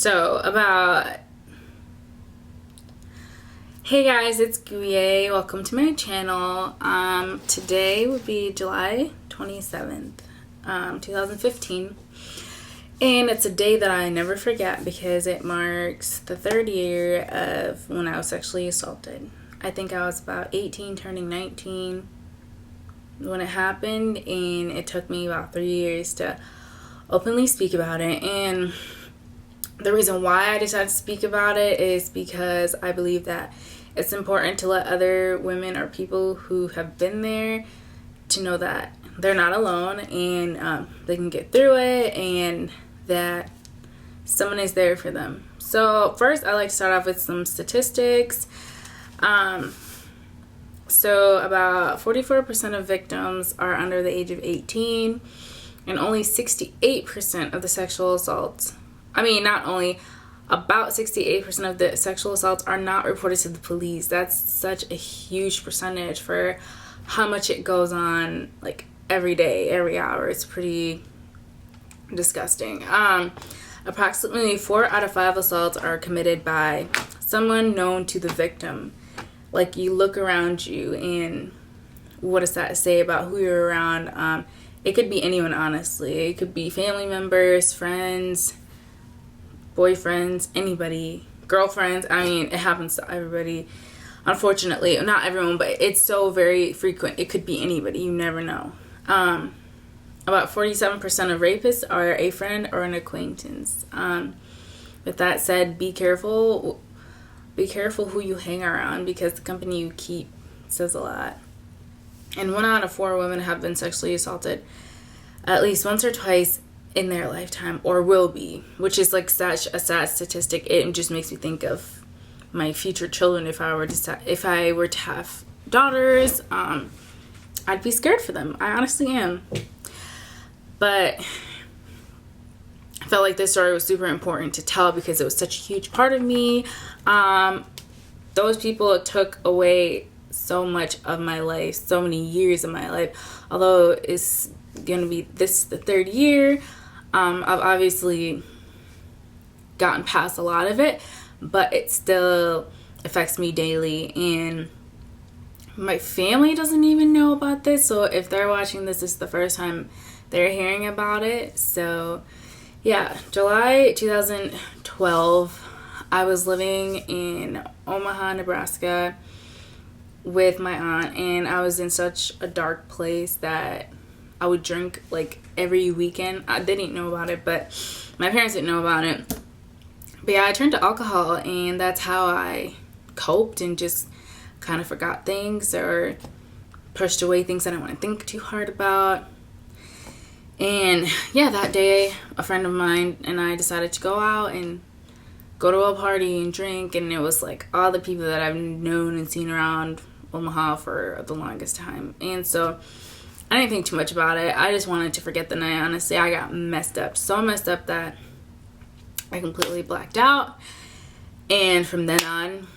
Hey guys, it's Guye. Welcome to my channel. Today would be July 27th, 2015. And it's a day that I never forget because it marks the third year of when I was sexually assaulted. I think I was about 18, turning 19 when it happened, and it took me about 3 years to openly speak about it. And the reason why I decided to speak about it is because I believe that it's important to let other women or people who have been there to know that they're not alone, and they can get through it, and that someone is there for them. So first, I like to start off with some statistics. So about 44% of victims are under the age of 18, and only 68% of the sexual assaults, about 68% of the sexual assaults are not reported to the police. That's such a huge percentage for how much it goes on, like, every day, every hour. It's pretty disgusting. Approximately 4 out of 5 assaults are committed by someone known to the victim. Like, you look around you, and what does that say about who you're around? It could be anyone, honestly. It could be family members, friends, boyfriends, anybody, girlfriends. It happens to everybody. Unfortunately, not everyone, but it's so very frequent. It could be anybody. You never know. About 47% of rapists are a friend or an acquaintance. With that said, be careful. Be careful who you hang around, because the company you keep says a lot. And 1 out of 4 women have been sexually assaulted at least once or twice in their lifetime, or will be, which is like such a sad statistic. It just makes me think of my future children. If I were to have daughters, I'd be scared for them. I honestly am. But I felt like this story was super important to tell because it was such a huge part of me. Those people took away so much of my life, so many years of my life. Although it's gonna be the 3rd year, I've obviously gotten past a lot of it, but it still affects me daily, and my family doesn't even know about this. So if they're watching this is the first time they're hearing about it. So yeah, July 2012, I was living in Omaha, Nebraska with my aunt, and I was in such a dark place that I would drink like every weekend. They didn't know about it, but my parents didn't know about it. But yeah, I turned to alcohol, and that's how I coped and just kind of forgot things or pushed away things I didn't want to think too hard about. And yeah, that day, a friend of mine and I decided to go out and go to a party and drink, and it was like all the people that I've known and seen around Omaha for the longest time. And so I didn't think too much about it. I just wanted to forget the night. Honestly, I got messed up. So messed up that I completely blacked out. And from then on,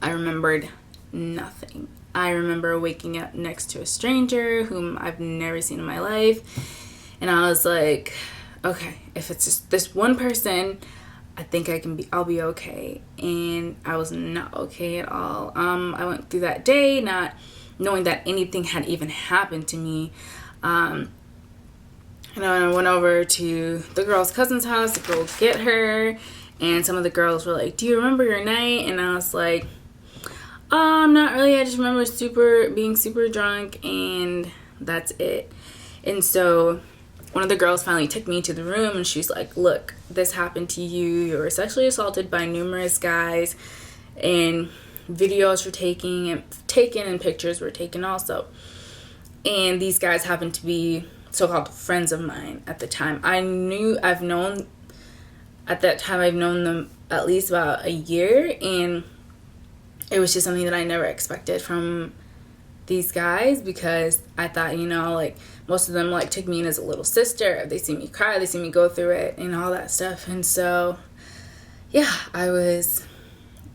I remembered nothing. I remember waking up next to a stranger whom I've never seen in my life. And I was like, okay, if it's just this one person, I think I'll be okay. And I was not okay at all. I went through that day not knowing that anything had even happened to me. And I went over to the girl's cousin's house to go get her, and some of the girls were like, do you remember your night? And I was like, not really. I just remember being super drunk, and that's it. And so one of the girls finally took me to the room, and she's like, look, this happened to you. You were sexually assaulted by numerous guys, and videos were taken and pictures were taken also. And these guys happened to be so-called friends of mine at the time. I've known them at least about a year, and it was just something that I never expected from these guys, because I thought, like, most of them like took me in as a little sister. They see me cry, they see me go through it and all that stuff. And so yeah, I was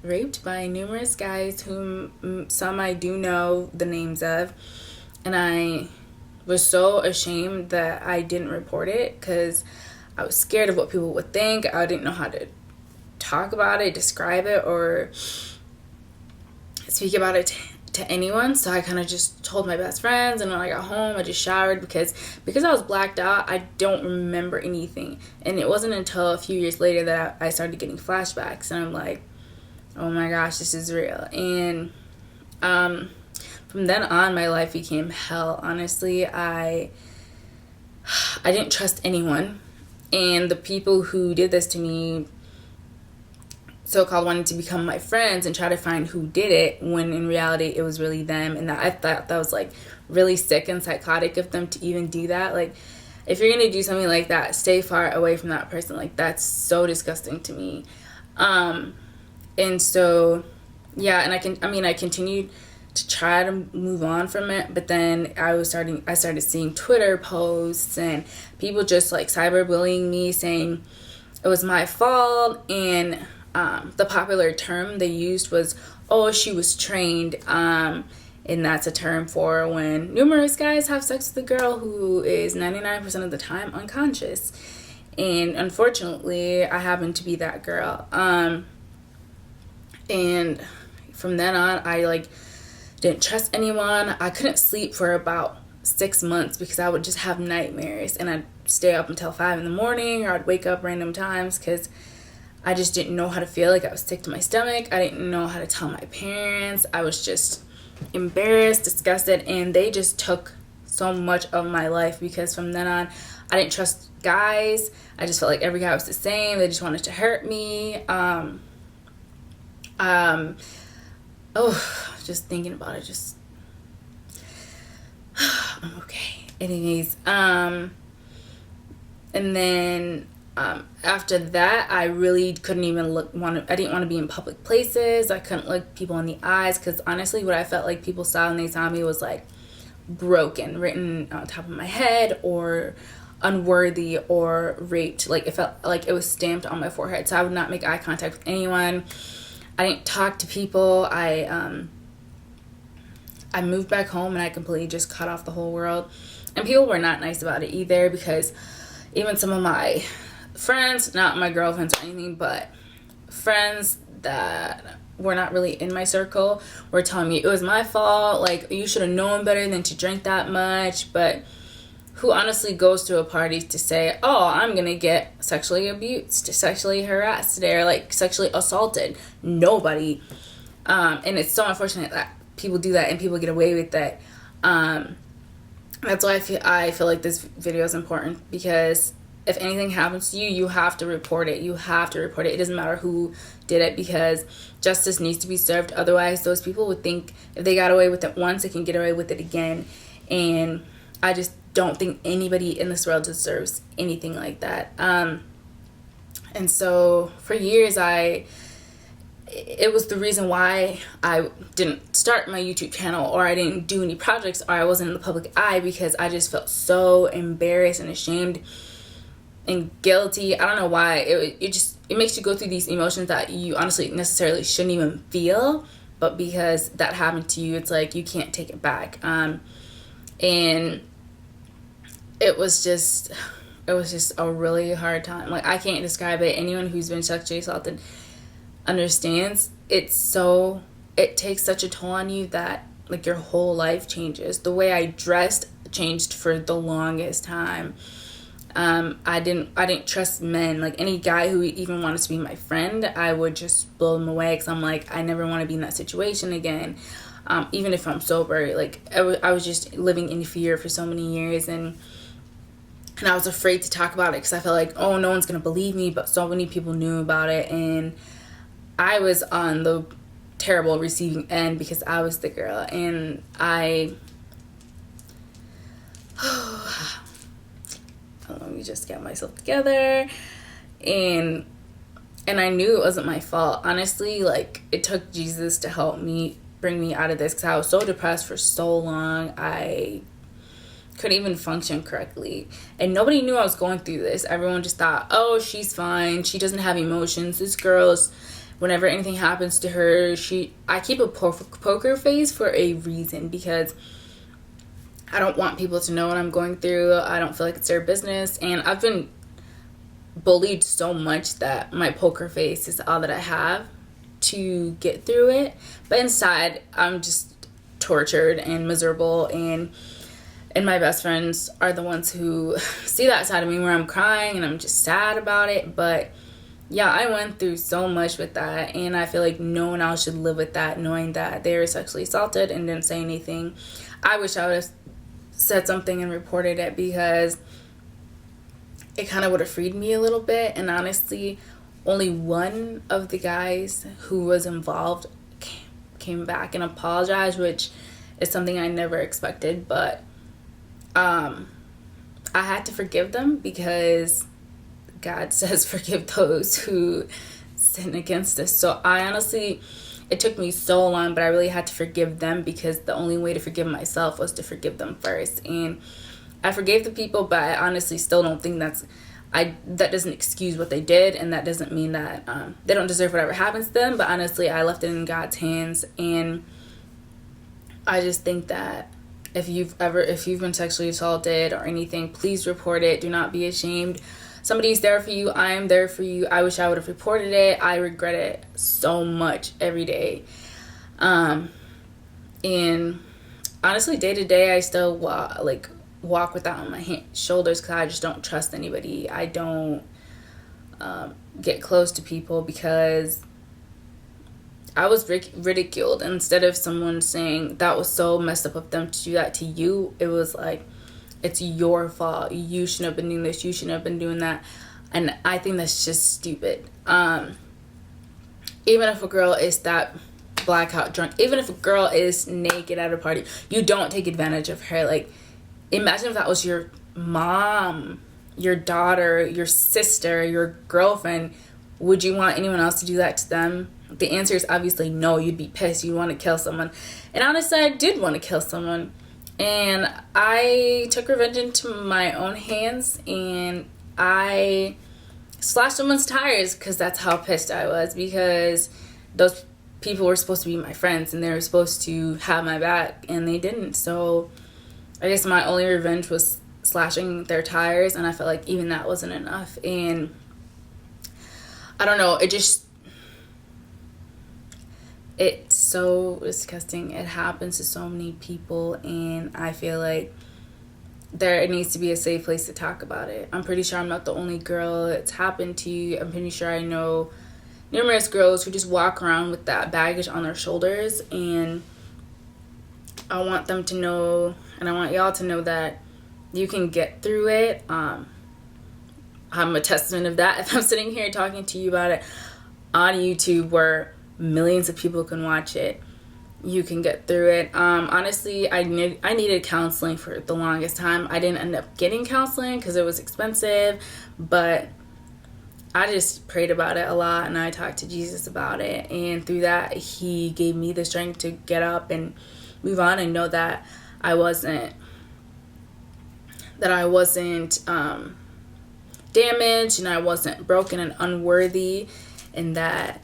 raped by numerous guys whom some I do know the names of, and I was so ashamed that I didn't report it because I was scared of what people would think. I didn't know how to talk about it, describe it, or speak about it to anyone. So I kind of just told my best friends, and when I got home I just showered because I was blacked out. I don't remember anything, and it wasn't until a few years later that I started getting flashbacks, and I'm like, oh my gosh, this is real. And from then on, my life became hell. Honestly, I didn't trust anyone, and the people who did this to me so-called wanted to become my friends and try to find who did it, when in reality it was really them. And that, I thought that was like really sick and psychotic of them to even do that. Like, if you're gonna do something like that, stay far away from that person. Like, that's so disgusting to me. And so yeah, and I continued to try to move on from it, but then I started seeing Twitter posts and people just like cyberbullying me, saying it was my fault. And the popular term they used was, oh, she was trained. And that's a term for when numerous guys have sex with a girl who is 99% of the time unconscious. And unfortunately, I happen to be that girl. And from then on, I like didn't trust anyone. I couldn't sleep for about 6 months because I would just have nightmares, and I'd stay up until 5 in the morning, or I'd wake up random times because I just didn't know how to feel. Like, I was sick to my stomach. I didn't know how to tell my parents. I was just embarrassed, disgusted, and they just took so much of my life because from then on, I didn't trust guys. I just felt like every guy was the same. They just wanted to hurt me. Just thinking about it, just I'm okay. Anyways, and then after that, I really couldn't even I didn't want to be in public places. I couldn't look people in the eyes because honestly, what I felt like people saw when they saw me was like broken, written on top of my head, or unworthy, or raped. Like, it felt like it was stamped on my forehead. So I would not make eye contact with anyone. I didn't talk to people. I moved back home and I completely just cut off the whole world. And people were not nice about it either, because even some of my friends, not my girlfriends or anything, but friends that were not really in my circle, were telling me it was my fault. Like, you should have known better than to drink that much. But who honestly goes to a party to say, oh, I'm gonna get sexually abused, sexually harassed today, or like sexually assaulted? Nobody. And it's so unfortunate that people do that and people get away with that. That's why I feel like this video is important, because if anything happens to you, you have to report it. You have to report it. It doesn't matter who did it, because justice needs to be served. Otherwise, those people would think if they got away with it once, they can get away with it again. And I just don't think anybody in this world deserves anything like that. And so for years, it was the reason why I didn't start my YouTube channel, or I didn't do any projects, or I wasn't in the public eye, because I just felt so embarrassed and ashamed and guilty. I don't know why. It makes you go through these emotions that you honestly necessarily shouldn't even feel, but because that happened to you, it's like you can't take it back. And it was just a really hard time. Like, I can't describe it. Anyone who's been sexually assaulted understands. It takes such a toll on you that like your whole life changes. The way I dressed changed for the longest time. I didn't trust men. Like, any guy who even wanted to be my friend, I would just blow them away, because I'm like, I never want to be in that situation again. Even if I'm sober, like I was just living in fear for so many years, and I was afraid to talk about it because I felt like, oh, no one's gonna believe me. But so many people knew about it, and I was on the terrible receiving end because I was the girl. And let me just get myself together. And I knew it wasn't my fault. Honestly, like, it took Jesus to help me, bring me out of this, because I was so depressed for so long. I couldn't even function correctly, and nobody knew I was going through this. Everyone just thought, oh, she's fine, she doesn't have emotions, this girl's, whenever anything happens to her, I keep a poker face for a reason, because I don't want people to know what I'm going through. I don't feel like it's their business. And I've been bullied so much that my poker face is all that I have to get through it. But inside, I'm just tortured and miserable, and my best friends are the ones who see that side of me where I'm crying and I'm just sad about it. But yeah, I went through so much with that, and I feel like no one else should live with that, knowing that they were sexually assaulted and didn't say anything. I wish I would have said something and reported it, because it kind of would have freed me a little bit. And honestly, only one of the guys who was involved came back and apologized, which is something I never expected. But I had to forgive them, because God says forgive those who sin against us. So I honestly, it took me so long, but I really had to forgive them, because the only way to forgive myself was to forgive them first. And I forgave the people, but I honestly still don't think that doesn't excuse what they did, and that doesn't mean that they don't deserve whatever happens to them. But honestly, I left it in God's hands, and I just think that if you've been sexually assaulted or anything, please report it. Do not be ashamed. Somebody's there for you. I am there for you. I wish I would have reported it. I regret it so much every day. And honestly, day to day, I still walk without my shoulders, because I just don't trust anybody. I don't get close to people, because I was ridiculed. Instead of someone saying that was so messed up of them to do that to you, it was like, it's your fault. You shouldn't have been doing this. You shouldn't have been doing that. And I think that's just stupid. Even if a girl is that blackout drunk, even if a girl is naked at a party, you don't take advantage of her. Like, imagine if that was your mom, your daughter, your sister, your girlfriend. Would you want anyone else to do that to them? The answer is obviously no. You'd be pissed. You'd want to kill someone. And honestly, I did want to kill someone. And I took revenge into my own hands, and I slashed someone's tires, because that's how pissed I was, because those people were supposed to be my friends, and they were supposed to have my back, and they didn't. So I guess my only revenge was slashing their tires, and I felt like even that wasn't enough. And I don't know, it's so disgusting. It happens to so many people, and I feel like there needs to be a safe place to talk about it. I'm pretty sure I'm not the only girl it's happened to. I'm pretty sure I know numerous girls who just walk around with that baggage on their shoulders, and I want them to know, and I want y'all to know, that you can get through it. I'm a testament of that. If I'm sitting here talking to you about it on YouTube, where millions of people can watch it, you can get through it. Honestly, I needed counseling for the longest time. I didn't end up getting counseling because it was expensive, but I just prayed about it a lot, and I talked to Jesus about it, and through that, he gave me the strength to get up and move on and know that I wasn't damaged, and I wasn't broken and unworthy, and that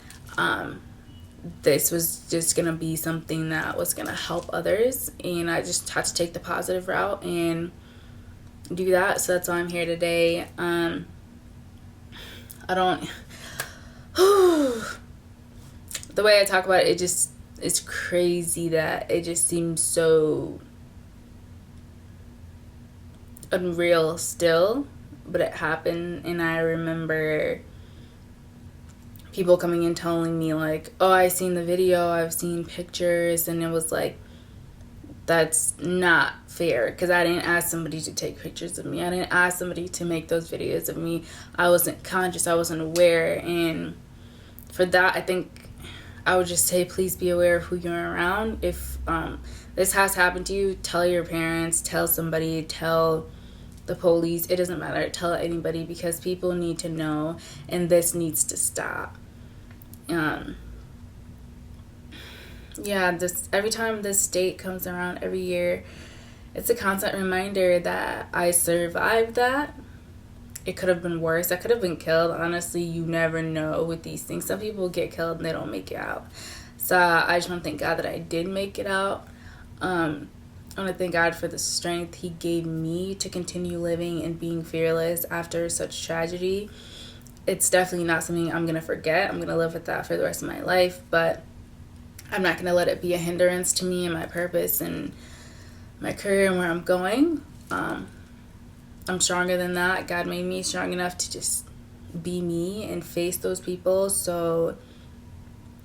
this was just gonna be something that was gonna help others, and I just had to take the positive route and do that. So that's why I'm here today. I don't the way I talk about it, it's crazy that it just seems so unreal still, but it happened. And I remember people coming in telling me like, oh, I seen the video, I've seen pictures, and it was like, that's not fair, because I didn't ask somebody to take pictures of me. I didn't ask somebody to make those videos of me. I wasn't conscious, I wasn't aware. And for that, I think I would just say, please be aware of who you're around. If this has happened to you, tell your parents, tell somebody, tell the police. It doesn't matter, tell anybody, because people need to know, and this needs to stop. Every time this date comes around every year, it's a constant reminder that I survived that. It could have been worse. I could have been killed. Honestly, you never know with these things. Some people get killed and they don't make it out. So I just want to thank God that I did make it out. I want to thank God for the strength He gave me to continue living and being fearless after such tragedy. It's definitely not something I'm going to forget. I'm going to live with that for the rest of my life, but I'm not going to let it be a hindrance to me and my purpose and my career and where I'm going. I'm stronger than that. God made me strong enough to just be me and face those people. So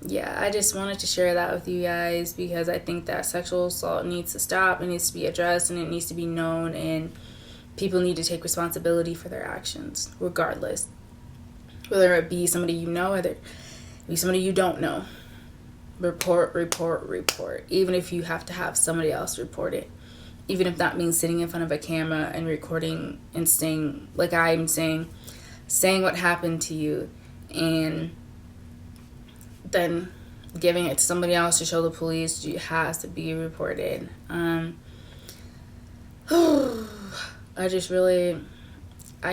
yeah, I just wanted to share that with you guys because I think that sexual assault needs to stop. It needs to be addressed and it needs to be known, and people need to take responsibility for their actions regardless, whether it be somebody you know, whether it be somebody you don't know. Report, even if you have to have somebody else report it, even if that means sitting in front of a camera and recording and saying, like I'm saying what happened to you, and then giving it to somebody else to show the police. It has to be reported. I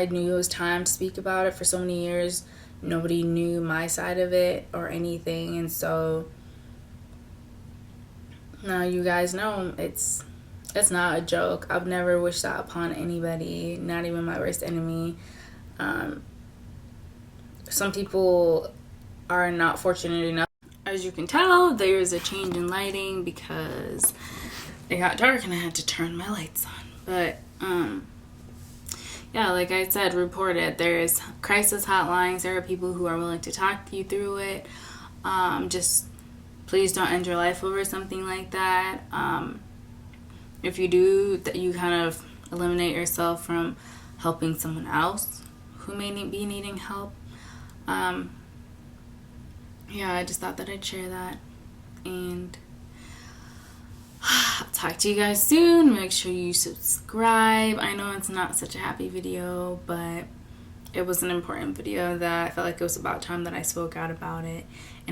knew it was time to speak about it. For so many years nobody knew my side of it or anything, and so now you guys know. It's not a joke. I've never wished that upon anybody, not even my worst enemy. Some people are not fortunate enough. As you can tell, there's a change in lighting because it got dark and I had to turn my lights on. But yeah, like I said, report it. There's crisis hotlines. There are people who are willing to talk you through it. Just please don't end your life over something like that. If you do, that you kind of eliminate yourself from helping someone else who may be needing help. Yeah, I just thought that I'd share that, and I'll talk to you guys soon. Make sure you subscribe. I know it's not such a happy video, but it was an important video that I felt like it was about time that I spoke out about it. And